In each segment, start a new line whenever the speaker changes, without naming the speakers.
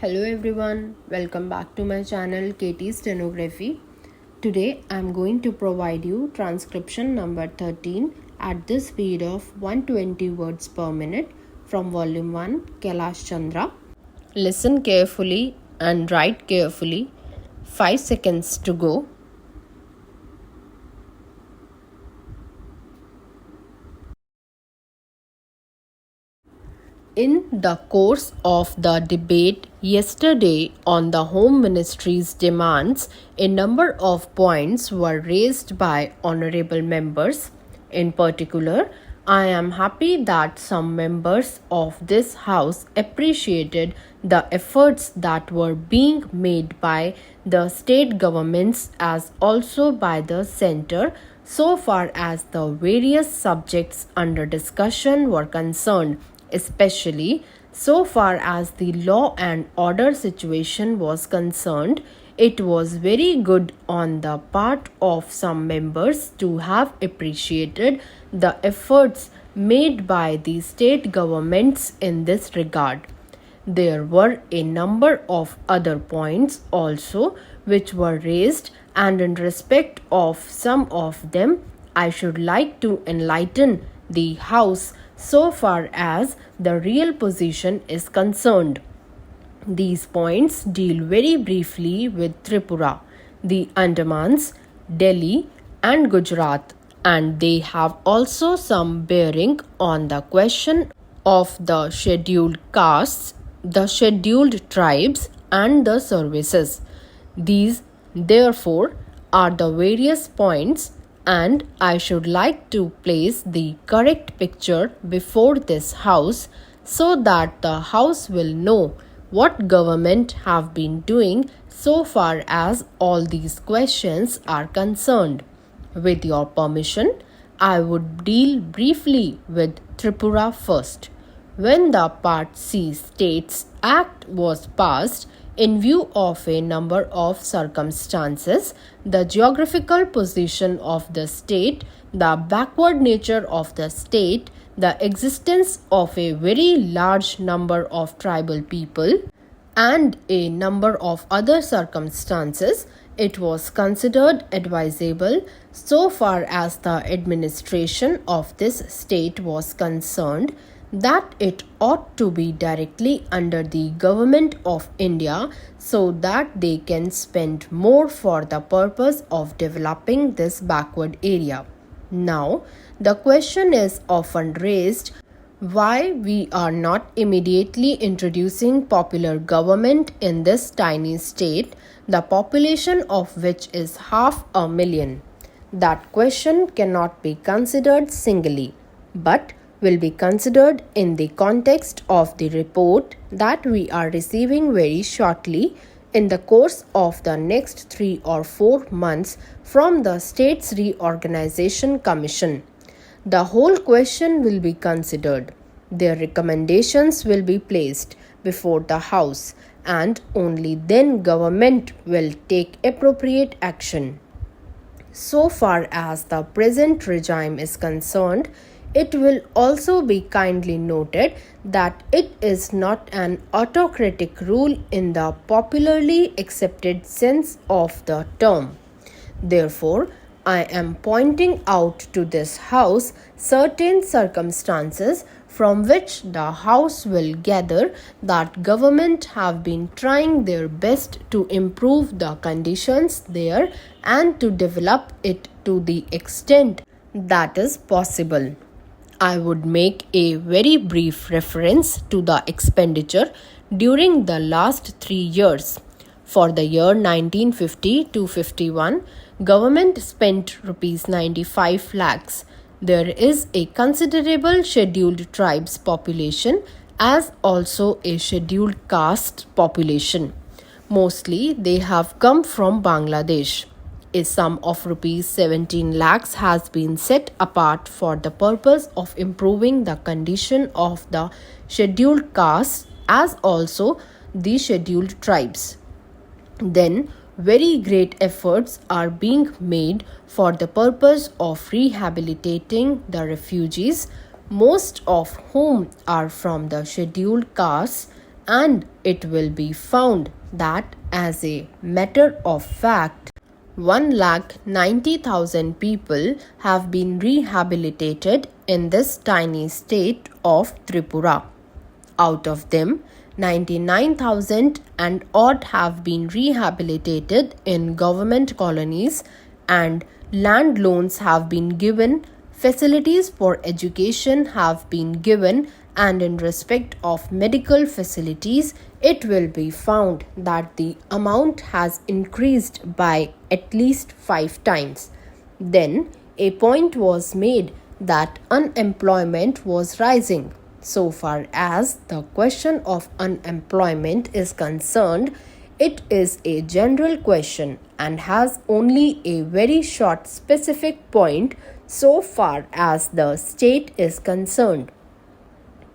Hello everyone, welcome back to my channel KTstenography. Today I am going to provide you transcription number 13 at the speed of 120 words per minute from volume 1 Kailash Chandra. Listen carefully and write carefully. 5 seconds to go. In the course of the debate yesterday on the Home Ministry's demands, a number of points were raised by honorable members. In particular, I am happy that some members of this House appreciated the efforts that were being made by the state governments as also by the centre so far as the various subjects under discussion were concerned, especially so far as the law and order situation was concerned. It was very good on the part of some members to have appreciated the efforts made by the state governments in this regard. There were a number of other points also which were raised, and in respect of some of them, I should like to enlighten the House so far as the real position is concerned. These points deal very briefly with Tripura, the Andamans, Delhi, and Gujarat, and they have also some bearing on the question of the scheduled castes, the scheduled tribes, and the services. These, therefore, are the various points, and I should like to place the correct picture before this House so that the House will know what government have been doing so far as all these questions are concerned. With your permission, I would deal briefly with Tripura first. When the Part C States Act was passed, in view of a number of circumstances, the geographical position of the state, the backward nature of the state, the existence of a very large number of tribal people, and a number of other circumstances, it was considered advisable so far as the administration of this state was concerned that it ought to be directly under the government of India so that they can spend more for the purpose of developing this backward area. Now, the question is often raised why we are not immediately introducing popular government in this tiny state, the population of which is 500,000. That question cannot be considered singly, but will be considered in the context of the report that we are receiving very shortly in the course of the next 3 or 4 months from the States Reorganization Commission. The whole question will be considered. Their recommendations will be placed before the House, and only then government will take appropriate action. So far as the present regime is concerned, it will also be kindly noted that it is not an autocratic rule in the popularly accepted sense of the term. Therefore, I am pointing out to this House certain circumstances from which the House will gather that government have been trying their best to improve the conditions there and to develop it to the extent that is possible. I would make a very brief reference to the expenditure during the last 3 years. For the year 1950 to 51, government spent Rs 95 lakhs. There is a considerable scheduled tribes population as also a scheduled caste population. Mostly they have come from Bangladesh. A sum of Rs 17 lakhs has been set apart for the purpose of improving the condition of the scheduled castes as also the scheduled tribes. Then, very great efforts are being made for the purpose of rehabilitating the refugees, most of whom are from the scheduled castes, and it will be found that as a matter of fact, 1,90,000 people have been rehabilitated in this tiny state of Tripura. Out of them, 99,000 and odd have been rehabilitated in government colonies, and land loans have been given, facilities for education have been given, and in respect of medical facilities, it will be found that the amount has increased by at least 5 times. Then a point was made that unemployment was rising. So far as the question of unemployment is concerned, it is a general question and has only a very short specific point so far as the state is concerned.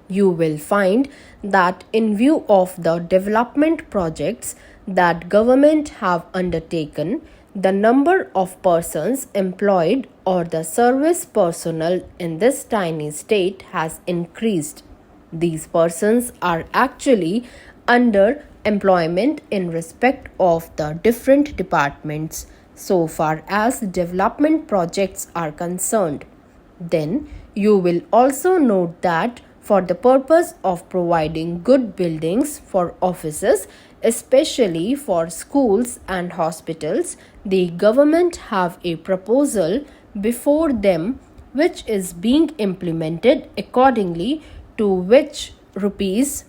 You will find that in view of the development projects that government have undertaken, the number of persons employed or the service personnel in this tiny state has increased. These persons are actually under employment in respect of the different departments so far as development projects are concerned. Then you will also note that for the purpose of providing good buildings for offices, especially for schools and hospitals, the government have a proposal before them which is being implemented, accordingly to which rupees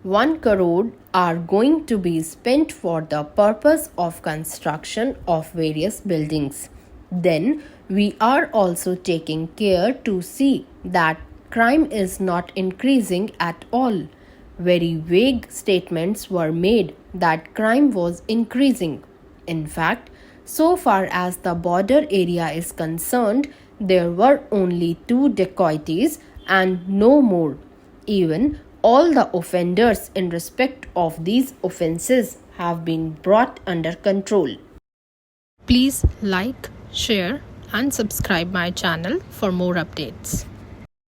1 crore are going to be spent for the purpose of construction of various buildings. Then we are also taking care to see that crime is not increasing at all. Very vague statements were made that crime was increasing. In fact, so far as the border area is concerned, there were only 2 dacoities and no more. Even all the offenders in respect of these offences have been brought under control. Please like, share and subscribe my channel for more updates.